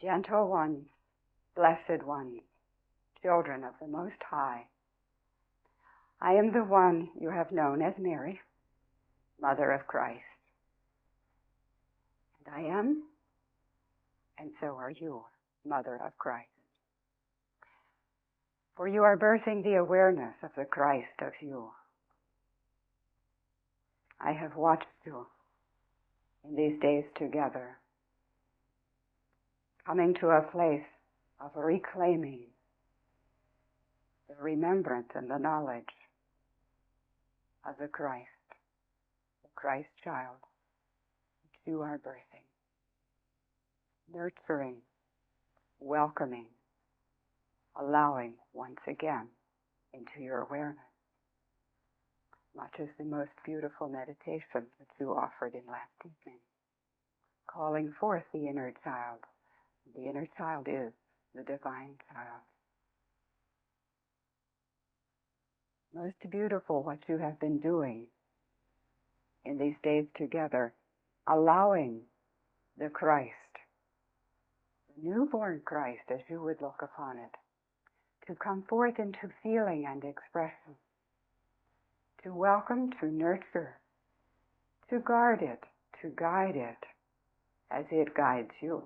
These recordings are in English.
Gentle ones, blessed ones, children of the Most High, I am the one you have known as Mary, Mother of Christ. And I am, and so are you, Mother of Christ. For you are birthing the awareness of the Christ of you. I have watched you in these days together, coming to a place of reclaiming the remembrance and the knowledge of the Christ child, which you are birthing, nurturing, welcoming, allowing once again into your awareness, much as the most beautiful meditation that you offered in last evening, calling forth the inner child. The inner child is the divine child. Most beautiful what you have been doing in these days together, allowing the Christ, the newborn Christ as you would look upon it, to come forth into feeling and expression, to welcome, to nurture, to guard it, to guide it as it guides you.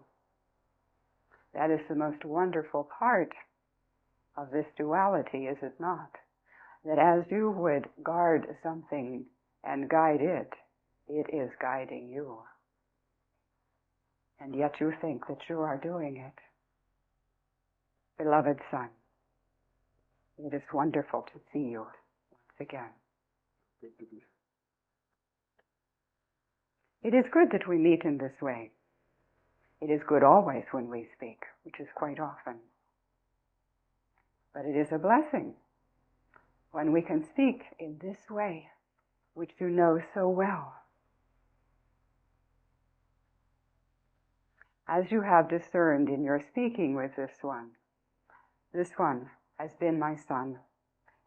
That is the most wonderful part of this duality, is it not? That as you would guard something and guide it, it is guiding you. And yet you think that you are doing it. Beloved son, it is wonderful to see you once again. It is good that we meet in this way. It is good always when we speak, which is quite often. But it is a blessing when we can speak in this way, which you know so well. As you have discerned in your speaking with this one has been my son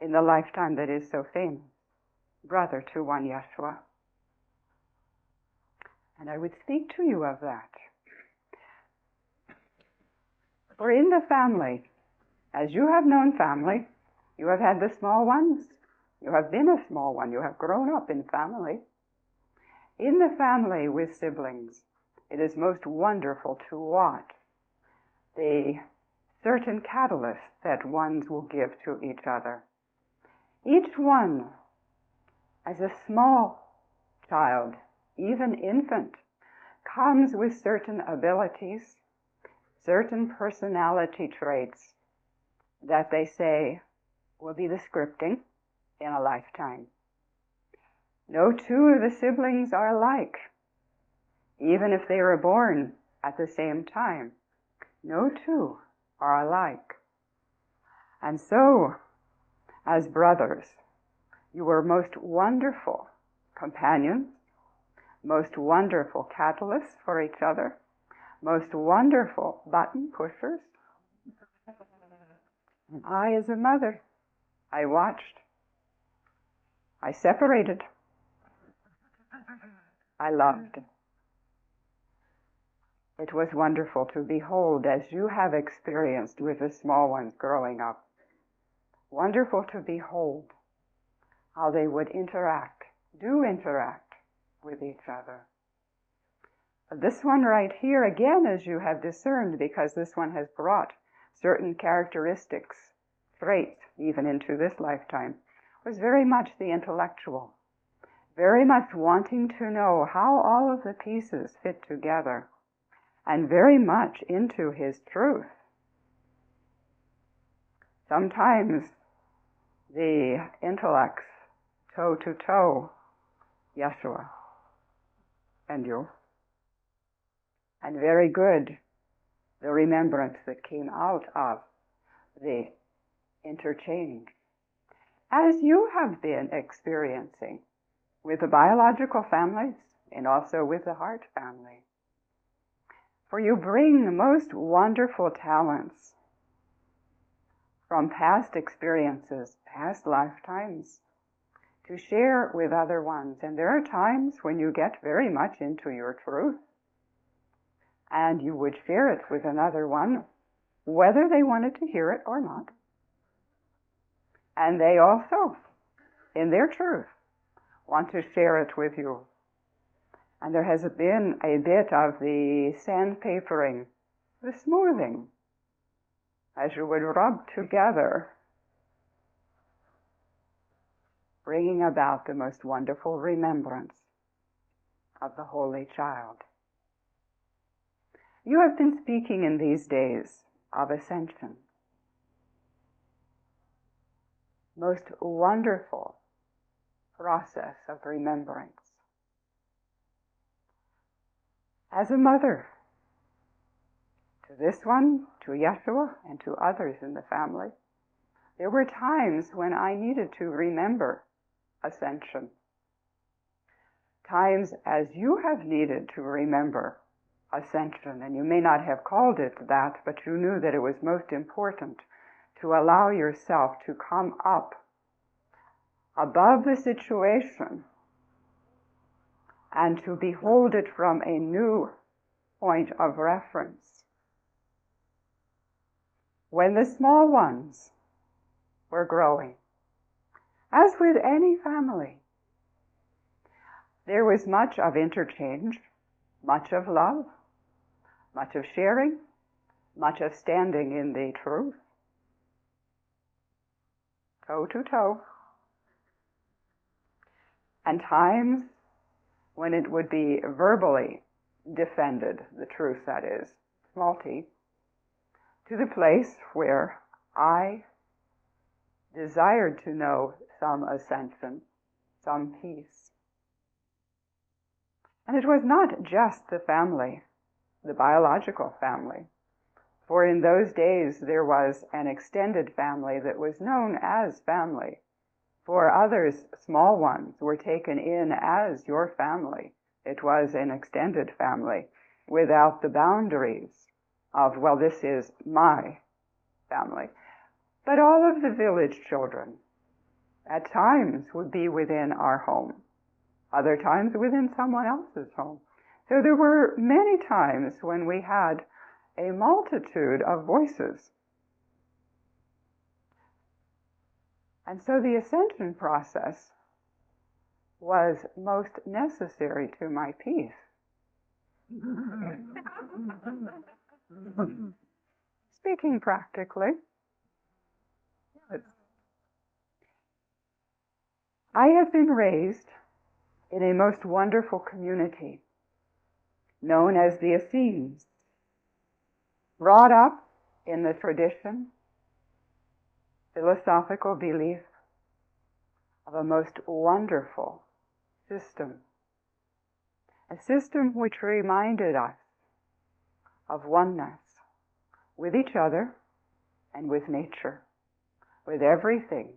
in the lifetime that is so famous, brother to one Yeshua. And I would speak to you of that. For in the family, as you have known family, you have had the small ones, you have been a small one, you have grown up in family. In the family with siblings, it is most wonderful to watch the certain catalysts that ones will give to each other. Each one, as a small child, even infant, comes with certain abilities, certain personality traits that they say will be the scripting in a lifetime. No two of the siblings are alike, even if they were born at the same time. No two are alike. And so, as brothers, you were most wonderful companions, most wonderful catalysts for each other, most wonderful button pushers. And I, as a mother, I watched. I separated. I loved. It was wonderful to behold, as you have experienced with the small ones growing up. Wonderful to behold how they would interact with each other. This one right here, again, as you have discerned, because this one has brought certain characteristics, traits, even into this lifetime, was very much the intellectual, very much wanting to know how all of the pieces fit together, and very much into his truth. Sometimes the intellects, toe-to-toe, Yeshua and you. And very good, the remembrance that came out of the interchange. As you have been experiencing with the biological families and also with the heart family. For you bring the most wonderful talents from past experiences, past lifetimes, to share with other ones. And there are times when you get very much into your truth. and you would share it with another one, whether they wanted to hear it or not. And they also, in their truth, want to share it with you. And there has been a bit of the sandpapering, the smoothing, as you would rub together, bringing about the most wonderful remembrance of the Holy Child. You have been speaking in these days of Ascension. Most wonderful process of remembrance. As a mother, to this one, to Yeshua, and to others in the family, there were times when I needed to remember Ascension. Times as you have needed to remember Ascension, and you may not have called it that, but you knew that it was most important to allow yourself to come up above the situation and to behold it from a new point of reference. When the small ones were growing, as with any family, there was much of interchange, much of love, much of sharing, much of standing in the truth, toe to toe, and times when it would be verbally defended, the truth that is, small t, to the place where I desired to know some ascension, some peace. And it was not just the family, the biological family, for in those days there was an extended family that was known as family. For others, small ones were taken in as your family. It was an extended family without the boundaries of, well, this is my family. But all of the village children at times would be within our home, other times within someone else's home. So there were many times when we had a multitude of voices. And so the ascension process was most necessary to my peace. Speaking practically, I have been raised in a most wonderful community known as the Essenes, brought up in the tradition, philosophical belief of a most wonderful system, a system which reminded us of oneness with each other and with nature, with everything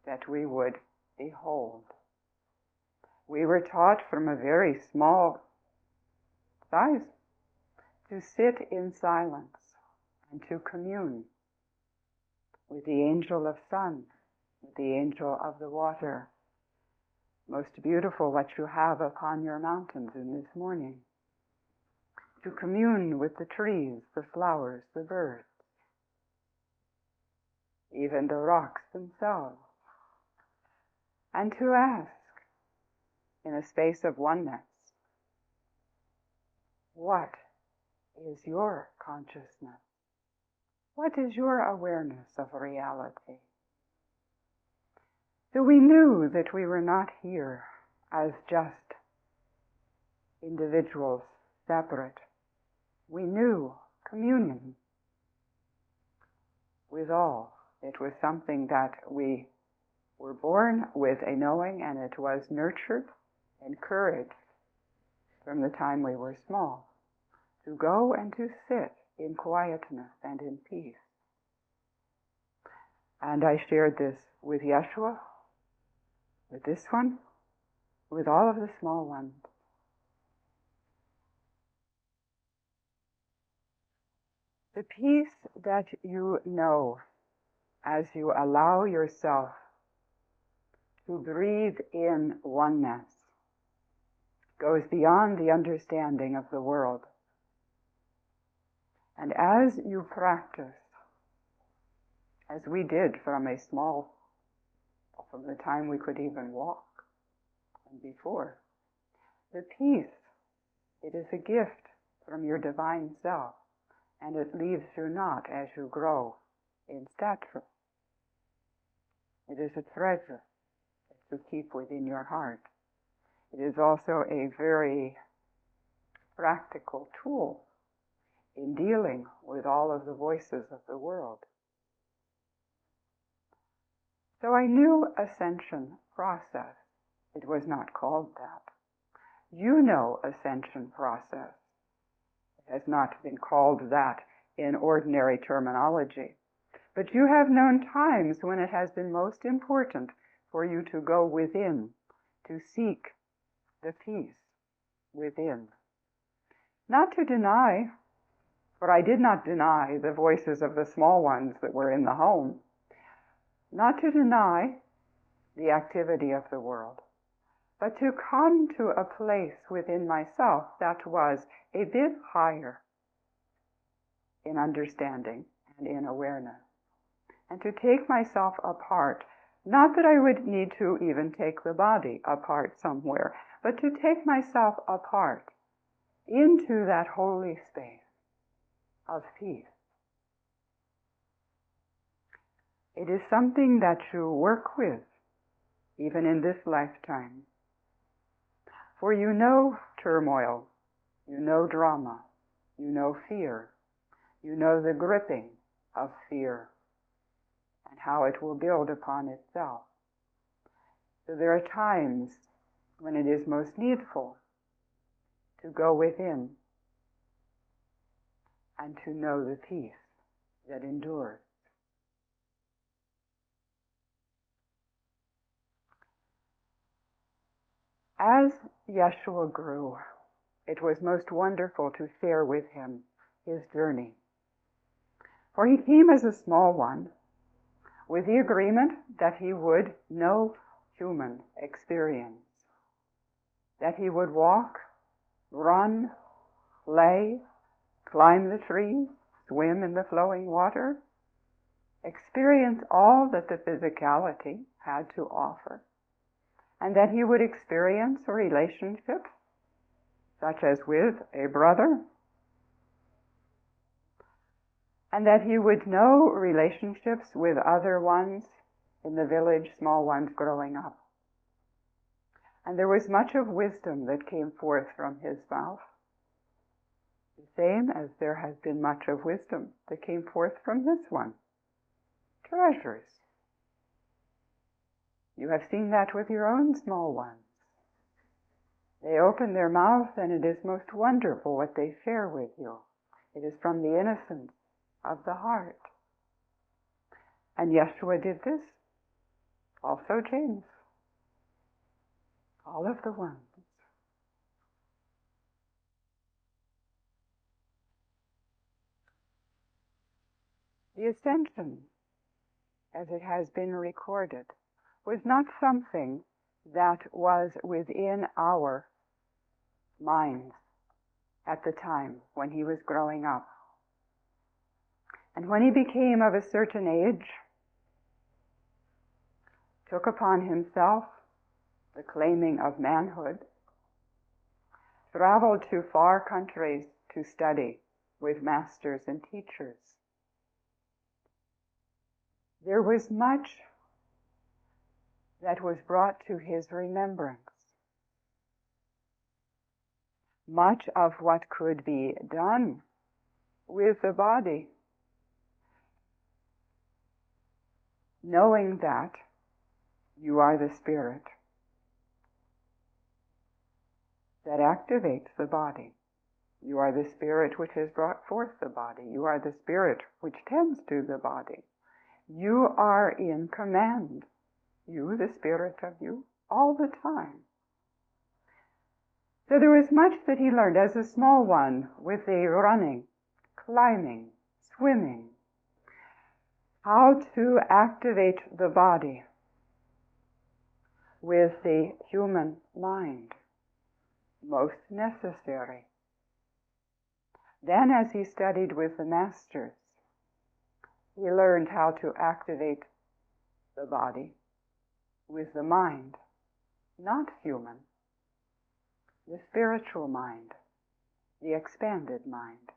that we would behold. We were taught from a very small size to sit in silence and to commune with the angel of sun, with the angel of the water. Most beautiful what you have upon your mountains in this morning. To commune with the trees, the flowers, the birds, even the rocks themselves. And to ask, in a space of oneness, what is your consciousness? What is your awareness of reality? So we knew that we were not here as just individuals, separate. We knew communion with all. It was something that we were born with a knowing, and it was nurtured, encouraged from the time we were small, to go and to sit in quietness and in peace. And I shared this with Yeshua, with this one, with all of the small ones. The peace that you know as you allow yourself to breathe in oneness goes beyond the understanding of the world. And as you practice, as we did from the time we could even walk and before, the peace, it is a gift from your divine self, and it leaves you not as you grow in stature. It is a treasure to keep within your heart. It is also a very practical tool in dealing with all of the voices of the world. So I knew Ascension process. It was not called that. You know Ascension process. It has not been called that in ordinary terminology. But you have known times when it has been most important for you to go within, to seek the peace within. Not to deny, for I did not deny the voices of the small ones that were in the home, not to deny the activity of the world, but to come to a place within myself that was a bit higher in understanding and in awareness, and to take myself apart. Not that I would need to even take the body apart somewhere, but to take myself apart into that holy space of peace. It is something that you work with, even in this lifetime. For you know turmoil, you know drama, you know fear, you know the gripping of fear and how it will build upon itself. So there are times when it is most needful to go within and to know the peace that endures. As Yeshua grew, it was most wonderful to share with him his journey. For he came as a small one, with the agreement that he would know human experience, that he would walk, run, play, climb the trees, swim in the flowing water, experience all that the physicality had to offer, and that he would experience relationships such as with a brother, and that he would know relationships with other ones in the village, small ones growing up. And there was much of wisdom that came forth from his mouth, the same as there has been much of wisdom that came forth from this one. Treasures. You have seen that with your own small ones. They open their mouth and it is most wonderful what they share with you. It is from the innocence of the heart. And Yeshua did this. Also James. All of the ones. The Ascension, as it has been recorded, was not something that was within our minds at the time when he was growing up. And when he became of a certain age, took upon himself the claiming of manhood, traveled to far countries to study with masters and teachers. There was much that was brought to his remembrance. Much of what could be done with the body, knowing that you are the spirit that activates the body. You are the spirit which has brought forth the body. You are the spirit which tends to the body. You are in command. You, the spirit of you, all the time. So there was much that he learned as a small one with the running, climbing, swimming, how to activate the body with the human mind, most necessary. Then, as he studied with the masters, he learned how to activate the body with the mind, not human, the spiritual mind, the expanded mind,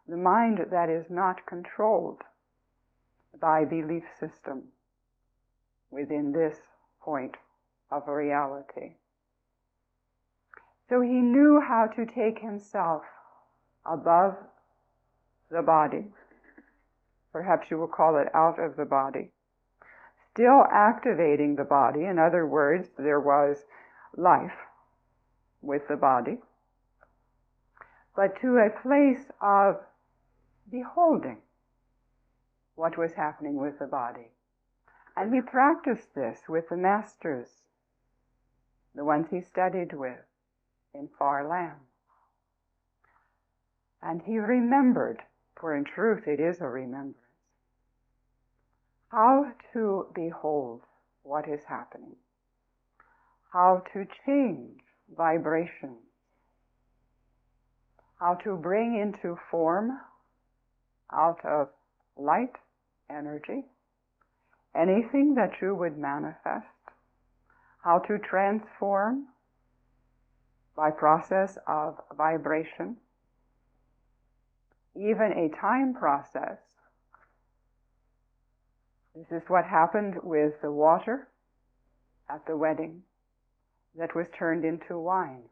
the mind that is not controlled by belief system within this point of reality. So he knew how to take himself above the body, perhaps you will call it out of the body, still activating the body. In other words, there was life with the body, but to a place of beholding what was happening with the body. And he practiced this with the masters, the ones he studied with in far lands. And he remembered, for in truth it is a remembrance, how to behold what is happening, how to change vibrations, how to bring into form out of light energy anything that you would manifest, how to transform by process of vibration, even a time process. This is what happened with the water at the wedding that was turned into wine.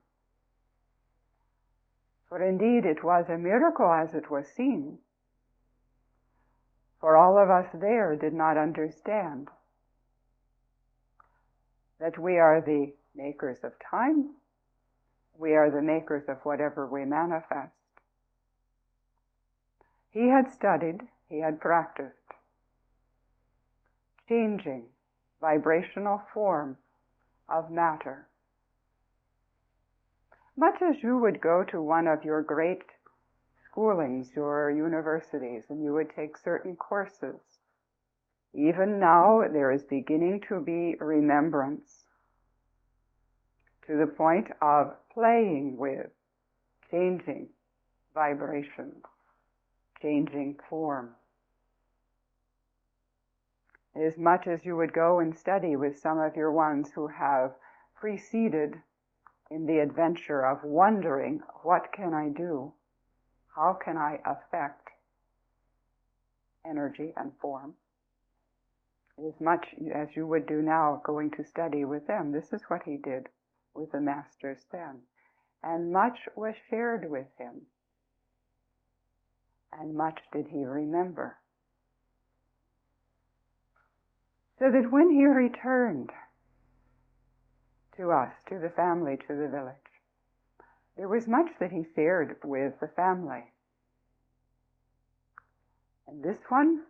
For indeed it was a miracle as it was seen, for all of us there did not understand that we are the makers of time, we are the makers of whatever we manifest. He had studied, he had practiced, changing vibrational form of matter. Much as you would go to one of your great schoolings, your universities, and you would take certain courses. Even now, there is beginning to be remembrance to the point of playing with, changing vibrations, changing form. As much as you would go and study with some of your ones who have preceded in the adventure of wondering, what can I do? How can I affect energy and form? As much as you would do now going to study with them. This is what he did with the masters then. And much was shared with him. And much did he remember. So that when he returned to us, to the family, to the village, there was much that he shared with the family. And this one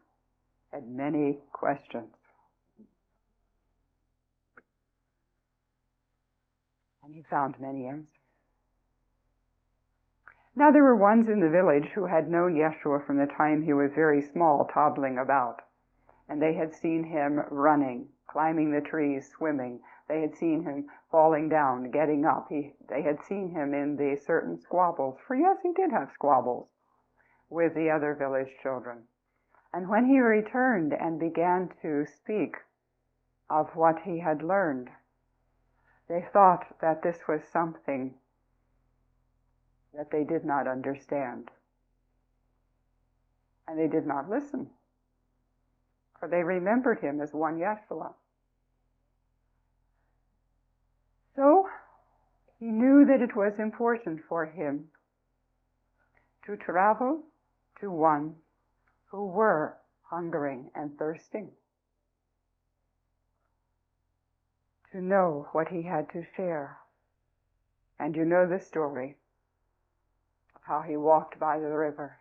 had many questions. And he found many answers. Now there were ones in the village who had known Yeshua from the time he was very small, toddling about. And they had seen him running, climbing the trees, swimming. They had seen him falling down, getting up. They had seen him in the certain squabbles, for yes, he did have squabbles with the other village children. And when he returned and began to speak of what he had learned, they thought that this was something that they did not understand. And they did not listen, for they remembered him as one Yeshua. So he knew that it was important for him to travel to one who were hungering and thirsting, to know what he had to share. And you know the story of how he walked by the river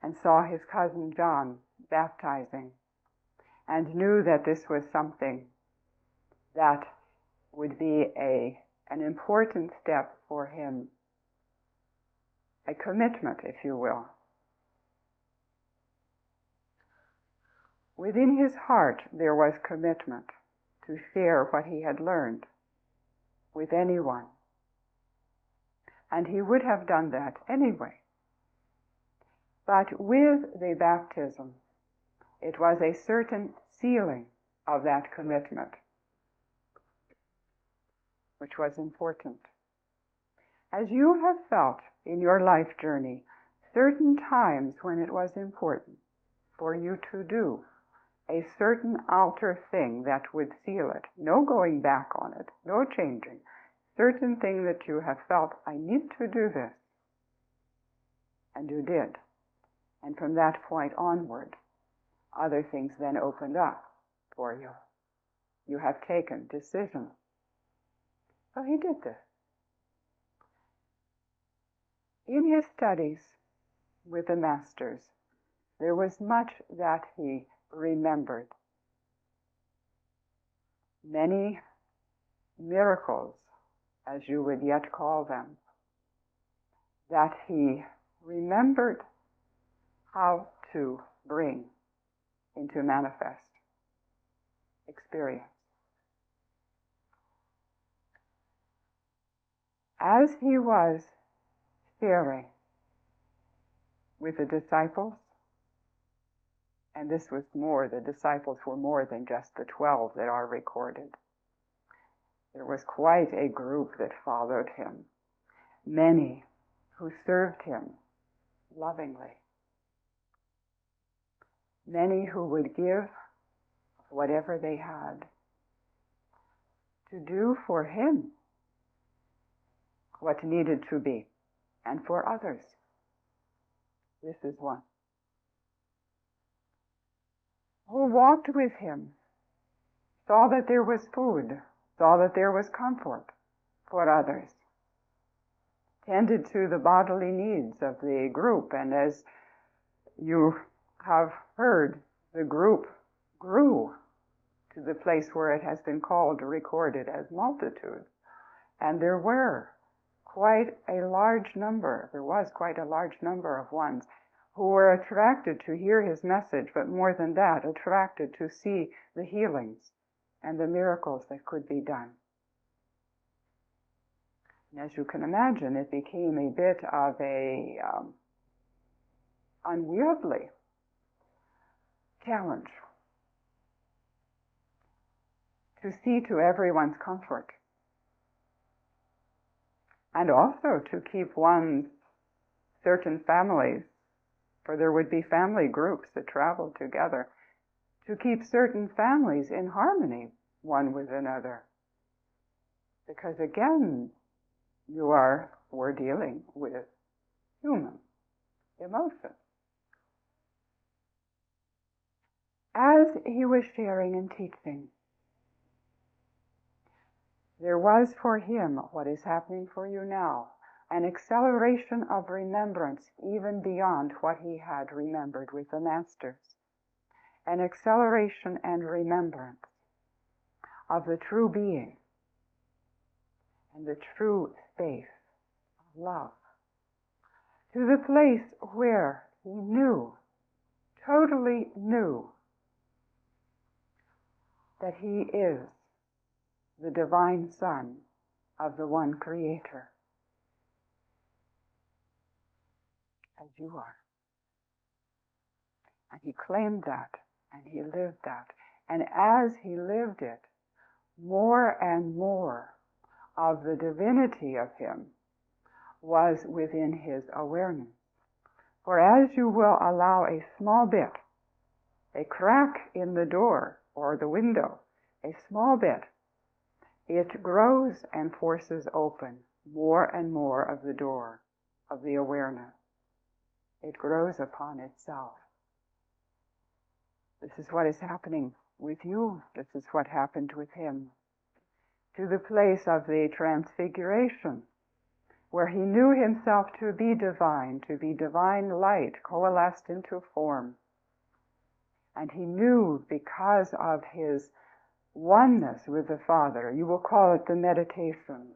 and saw his cousin John baptizing, and knew that this was something that would be an important step for him, a commitment, if you will. Within his heart there was commitment to share what he had learned with anyone. And he would have done that anyway, But with the baptism, it was a certain sealing of that commitment, which was important. As you have felt in your life journey certain times when it was important for you to do a certain outer thing that would seal it, no going back on it, no changing, certain thing that you have felt, I need to do this, and you did. And from that point onward, other things then opened up for you. You have taken decisions. So he did this. In his studies with the masters, there was much that he remembered. Many miracles, as you would yet call them, that he remembered how to bring into manifest experience. As he was sharing with the disciples, and this was more, the disciples were more than just the 12 that are recorded. There was quite a group that followed him, many who served him lovingly, many who would give whatever they had to do for him what needed to be, and for others. This is one. Who walked with him, saw that there was food, saw that there was comfort for others, tended to the bodily needs of the group, and as you have heard, the group grew to the place where it has been called, recorded as multitude. And there was quite a large number of ones who were attracted to hear his message, but more than that, attracted to see the healings and the miracles that could be done. And as you can imagine, it became a bit of a unwieldy challenge to see to everyone's comfort, and also to keep one's certain families, for there would be family groups that traveled together, to keep certain families in harmony one with another. Because again, we're dealing with human emotion. As he was sharing and teaching, there was for him what is happening for you now, an acceleration of remembrance even beyond what he had remembered with the masters. An acceleration and remembrance of the true being and the true space of love, to the place where he knew, totally knew, that he is the divine Son of the one Creator, as you are. And he claimed that, and he lived that. And as he lived it, more and more of the divinity of him was within his awareness. For as you will allow a small bit, a crack in the door or the window, a small bit, it grows and forces open more and more of the door of the awareness. It grows upon itself. This is what is happening with you. This is what happened with him. To the place of the transfiguration, where he knew himself to be divine light, coalesced into form. And he knew, because of his oneness with the Father, you will call it the meditation,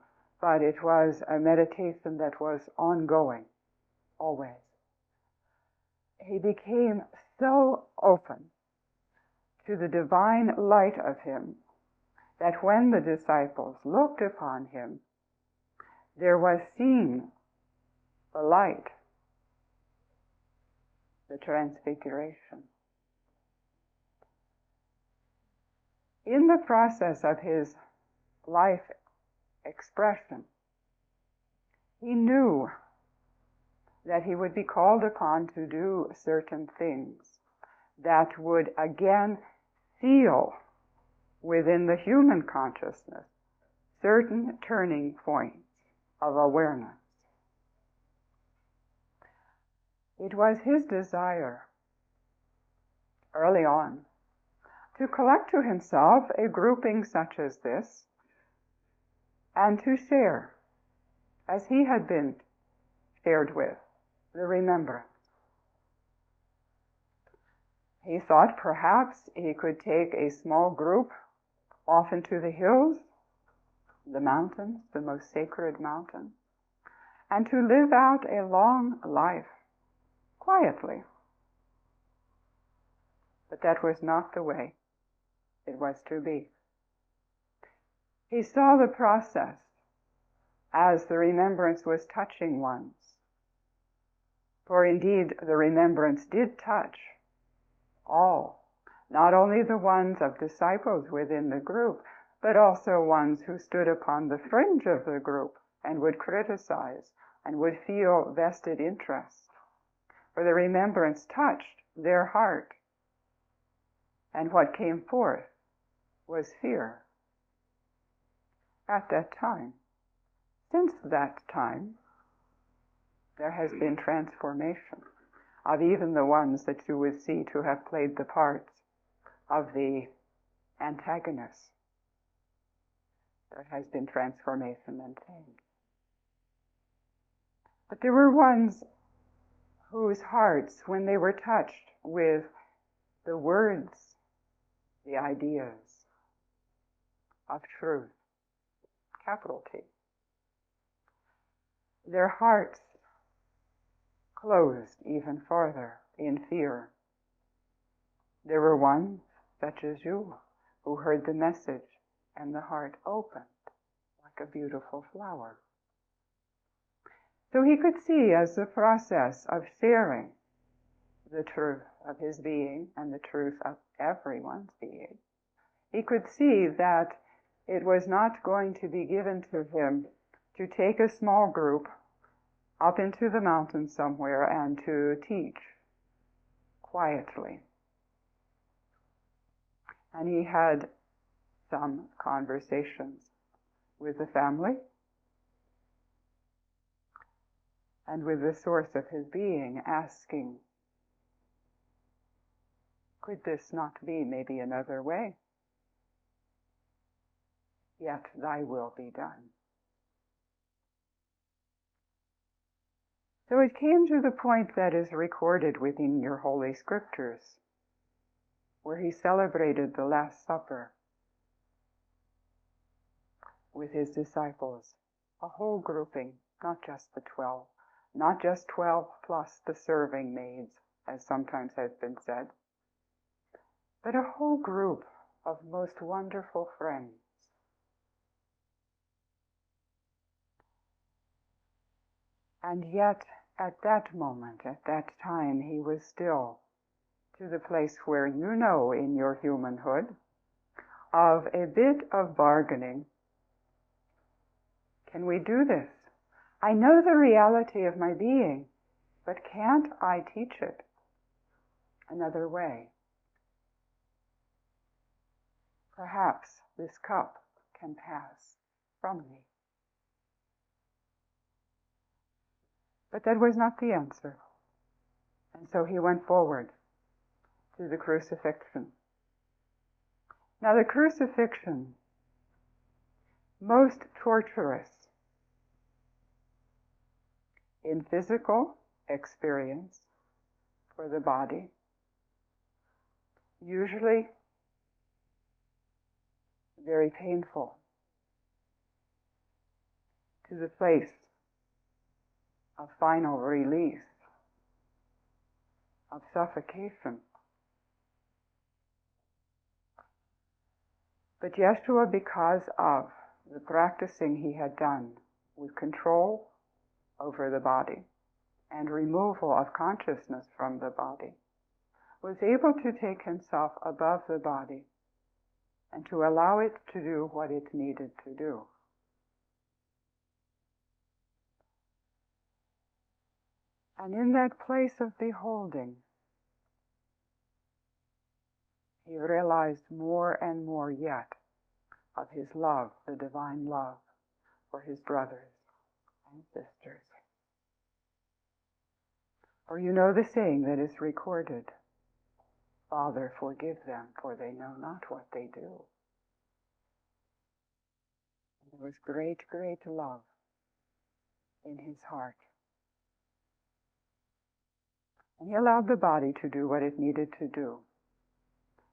but it was a meditation that was ongoing, always. He became so open to the divine light of him that when the disciples looked upon him, there was seen the light the transfiguration. In the process of his life expression, he knew that he would be called upon to do certain things that would again seal within the human consciousness certain turning points of awareness. It was his desire early on to collect to himself a grouping such as this and to share, as he had been shared with, the remembrance. He thought perhaps he could take a small group off into the hills, the mountains, the most sacred mountain, and to live out a long life quietly. But that was not the way it was to be. He saw the process as the remembrance was touching ones. For indeed, the remembrance did touch all, not only the ones of disciples within the group, but also ones who stood upon the fringe of the group and would criticize and would feel vested interest. For the remembrance touched their heart, and what came forth was fear at that time. Since that time, there has been transformation of even the ones that you would see to have played the parts of the antagonists. There has been transformation and change. But there were ones whose hearts, when they were touched with the words, the ideas of truth, capital T, their hearts closed even farther in fear. There were ones, such as you, who heard the message and the heart opened like a beautiful flower. So he could see, as the process of sharing the truth of his being and the truth of everyone's being, he could see that it was not going to be given to him to take a small group up into the mountains somewhere and to teach quietly. And he had some conversations with the family and with the source of his being, asking, could this not be maybe another way? Yet thy will be done. So it came to the point that is recorded within your Holy Scriptures, where he celebrated the Last Supper with his disciples, a whole grouping, not just the 12, not just 12 plus the serving maids, as sometimes has been said, but a whole group of most wonderful friends. And yet, at that moment, at that time, he was still to the place where you know in your humanhood of a bit of bargaining. Can we do this? I know the reality of my being, but can't I teach it another way? Perhaps this cup can pass from me. But that was not the answer. And so he went forward to the crucifixion. Now the crucifixion, most torturous in physical experience for the body, usually very painful to the place of final release, of suffocation. But Yeshua, because of the practicing he had done with control over the body and removal of consciousness from the body, was able to take himself above the body and to allow it to do what it needed to do. And in that place of beholding, he realized more and more yet of his love, the divine love, for his brothers and sisters. For you know the saying that is recorded, Father, forgive them, for they know not what they do. And there was great, great love in his heart. And he allowed the body to do what it needed to do.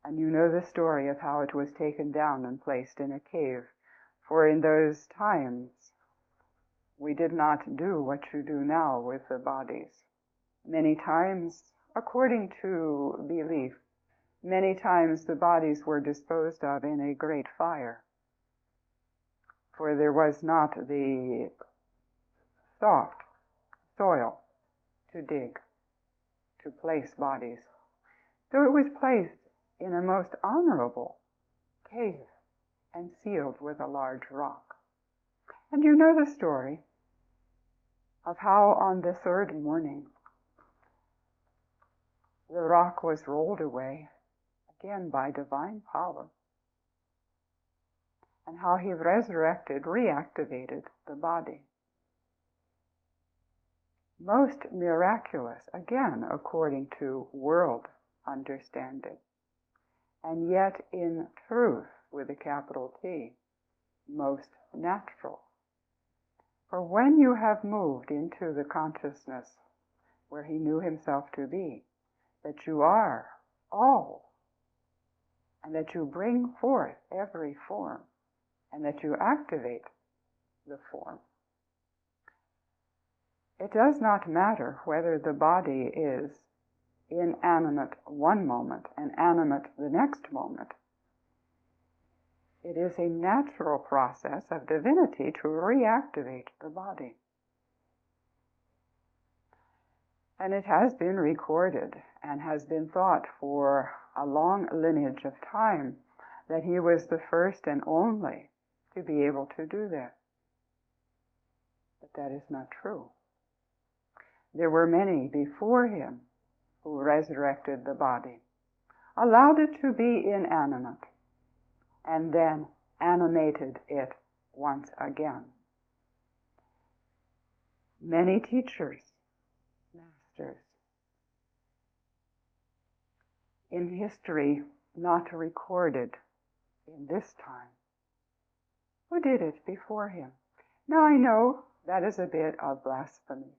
And you know the story of how it was taken down and placed in a cave. For in those times, we did not do what you do now with the bodies. Many times, according to belief, many times the bodies were disposed of in a great fire. For there was not the soft soil to dig, to place bodies. So it was placed in a most honorable cave and sealed with a large rock. And you know the story of how on the third morning the rock was rolled away, again by divine power, and how he resurrected, reactivated the body. Most miraculous, again, according to world understanding, and yet in truth, with a capital T, most natural. For when you have moved into the consciousness where he knew himself to be, that you are all, and that you bring forth every form, and that you activate the form, it does not matter whether the body is inanimate one moment and animate the next moment. It is a natural process of divinity to reactivate the body. And it has been recorded and has been thought for a long lineage of time that he was the first and only to be able to do that. But that is not true. There were many before him who resurrected the body, allowed it to be inanimate, and then animated it once again. Many teachers, masters, in history not recorded in this time, who did it before him. Now I know that is a bit of blasphemy,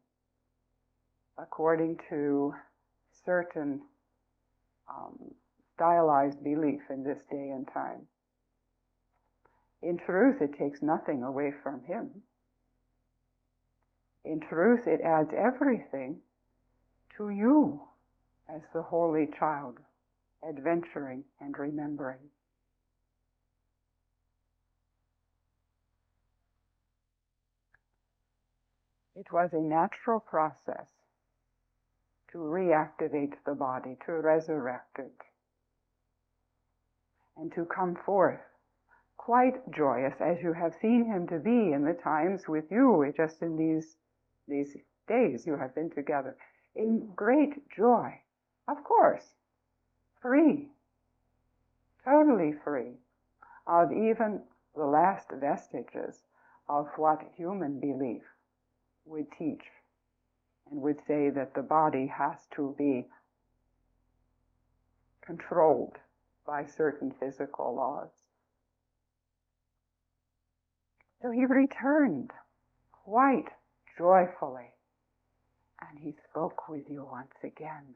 according to certain stylized belief in this day and time. In truth, it takes nothing away from him. In truth, it adds everything to you as the holy child, adventuring and remembering. It was a natural process to reactivate the body, to resurrect it, and to come forth quite joyous, as you have seen him to be in the times with you, just in these days you have been together, in great joy, of course, free, totally free of even the last vestiges of what human belief would teach, and would say that the body has to be controlled by certain physical laws. So he returned quite joyfully, and he spoke with you once again.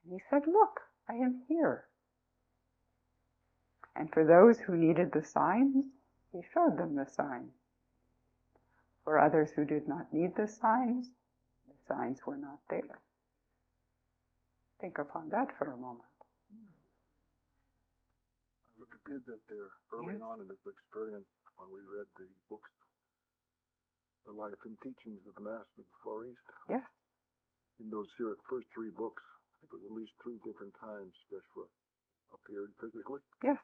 And he said, look, I am here. And for those who needed the signs, he showed them the signs. For others who did not need the signs were not there. Think upon that for a moment. I did that there early on in this experience when we read the books, The Life and Teachings of the Master of the Far East. Yes. in those first three books, it was at least 3 different times Jeshua appeared physically. Yes.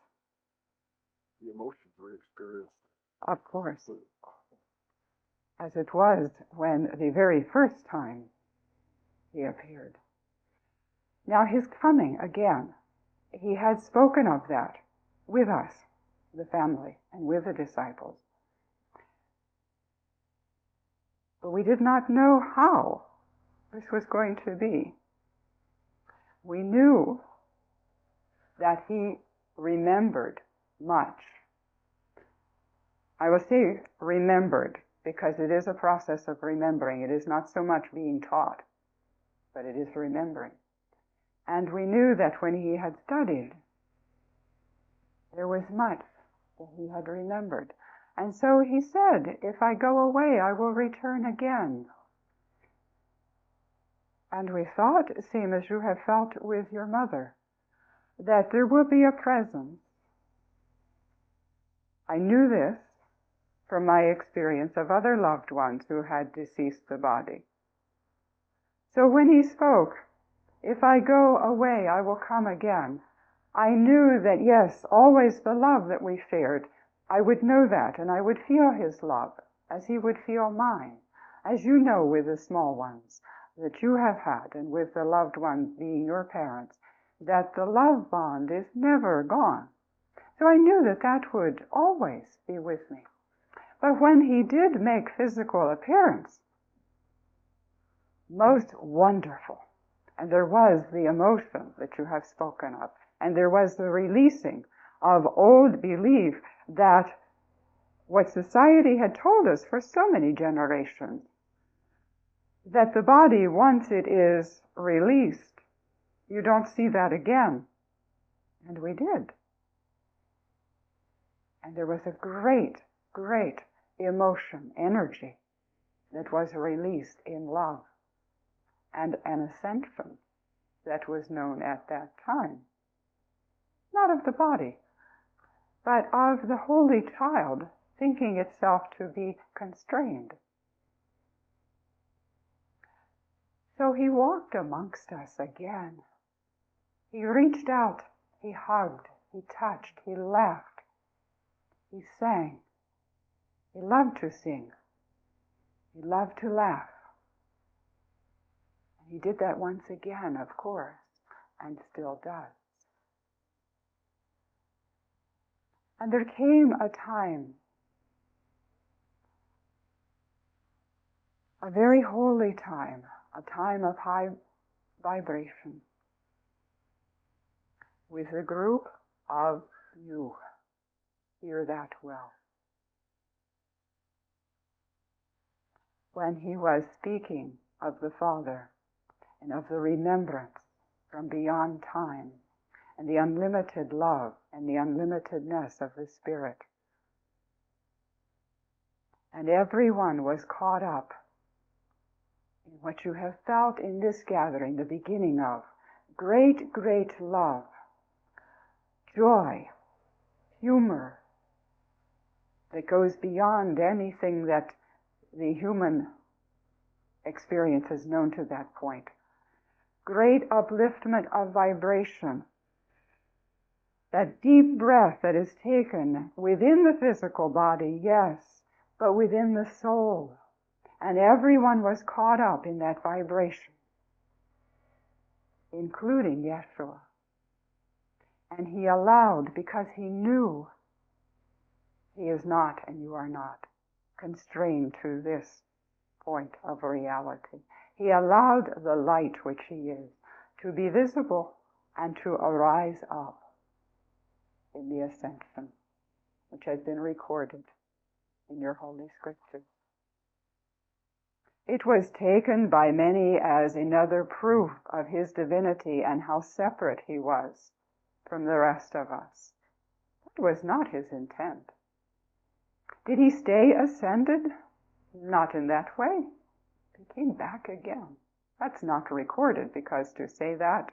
The emotions were experienced. Of course. As it was when the very first time he appeared. Now his coming again, he had spoken of that with us, the family, and with the disciples. But we did not know how this was going to be. We knew that he remembered much. I will say remembered, because it is a process of remembering. It is not so much being taught, but it is remembering. And we knew that when he had studied, there was much that he had remembered. And so he said, if I go away, I will return again. And we thought, same as you have felt with your mother, that there will be a presence. I knew this from my experience of other loved ones who had deceased the body. So when he spoke, if I go away, I will come again, I knew that yes, always the love that we shared, I would know that, and I would feel his love as he would feel mine, as you know with the small ones that you have had, and with the loved ones being your parents, that the love bond is never gone. So I knew that that would always be with me. But when he did make physical appearance, most wonderful, and there was the emotion that you have spoken of, and there was the releasing of old belief that what society had told us for so many generations, that the body, once it is released, you don't see that again. And we did. And there was a great, great emotion, energy that was released in love, and an ascension that was known at that time. Not of the body, but of the Holy Child thinking itself to be constrained. So he walked amongst us again. He reached out, he hugged, he touched, he laughed, he sang. He loved to sing. He loved to laugh. And he did that once again, of course, and still does. And there came a time, a very holy time, a time of high vibration, with a group of you. Hear that well. When he was speaking of the Father and of the remembrance from beyond time and the unlimited love and the unlimitedness of the Spirit. And everyone was caught up in what you have felt in this gathering, the beginning of great, great love, joy, humor that goes beyond anything that the human experience is known to that point. Great upliftment of vibration. That deep breath that is taken within the physical body, yes, but within the soul. And everyone was caught up in that vibration, including Yeshua. And he allowed, because he knew he is not and you are not constrained to this point of reality. He allowed the light which he is to be visible and to arise up in the Ascension, which has been recorded in your Holy Scriptures. It was taken by many as another proof of his divinity and how separate he was from the rest of us. That was not his intent. Did he stay ascended? Not in that way. He came back again. That's not recorded, because to say that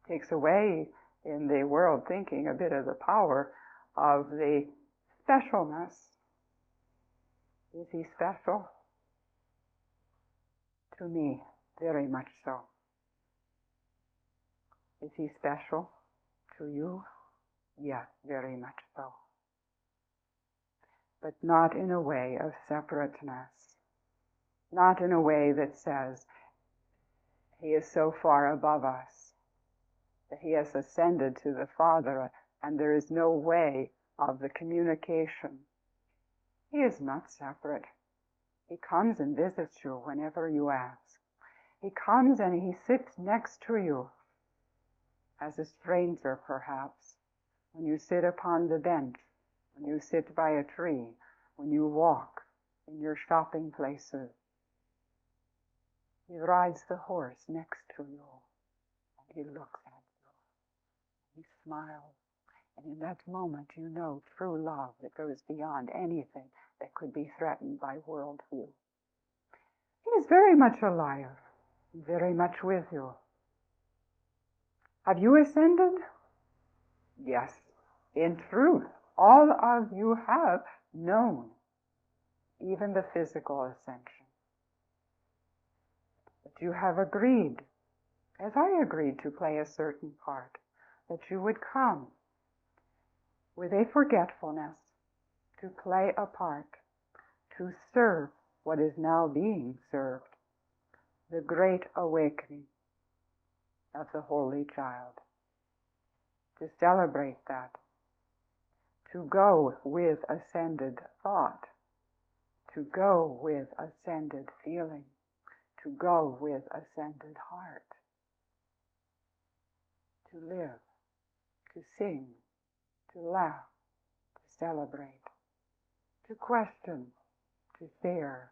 takes away in the world thinking a bit of the power of the specialness. Is he special? To me, Very much so. Is he special to you? Yes, very much so. But not in a way of separateness. Not in a way that says he is so far above us, that he has ascended to the Father and there is no way of the communication. He is not separate. He comes and visits you whenever you ask. He comes and he sits next to you as a stranger, perhaps, when you sit upon the bench, when you sit by a tree, when you walk in your shopping places. He rides the horse next to you, and he looks at you. He smiles, and in that moment you know true love that goes beyond anything that could be threatened by worldview. He is very much alive, very much with you. Have you ascended? Yes, in truth, all of you have known, even the physical ascension. But you have agreed, as I agreed to play a certain part, that you would come with a forgetfulness to play a part, to serve what is now being served, the great awakening of the Holy Child, to celebrate that, to go with ascended thought, to go with ascended feeling, to go with ascended heart, to live, to sing, to laugh, to celebrate, to question, to share,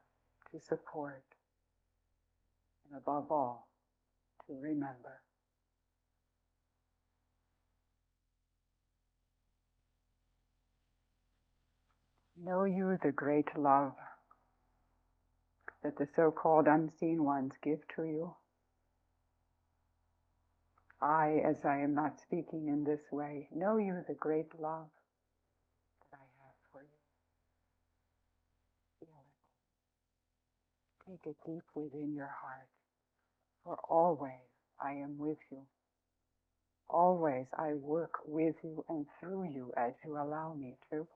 to support, and above all, to remember. Know you the great love that the so-called unseen ones give to you? I, as I am not speaking in this way, know you the great love that I have for you. Feel it. Take it deep within your heart. For always I am with you. Always I work with you and through you as you allow me to.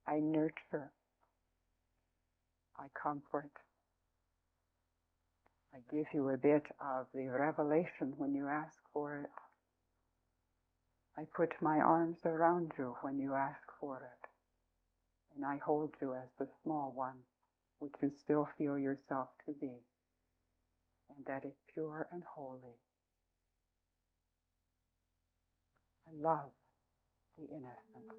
I nurture. I comfort. I give you a bit of the revelation when you ask for it. I put my arms around you when you ask for it. And I hold you as the small one, which you still feel yourself to be. And that is pure and holy. I love the innocent.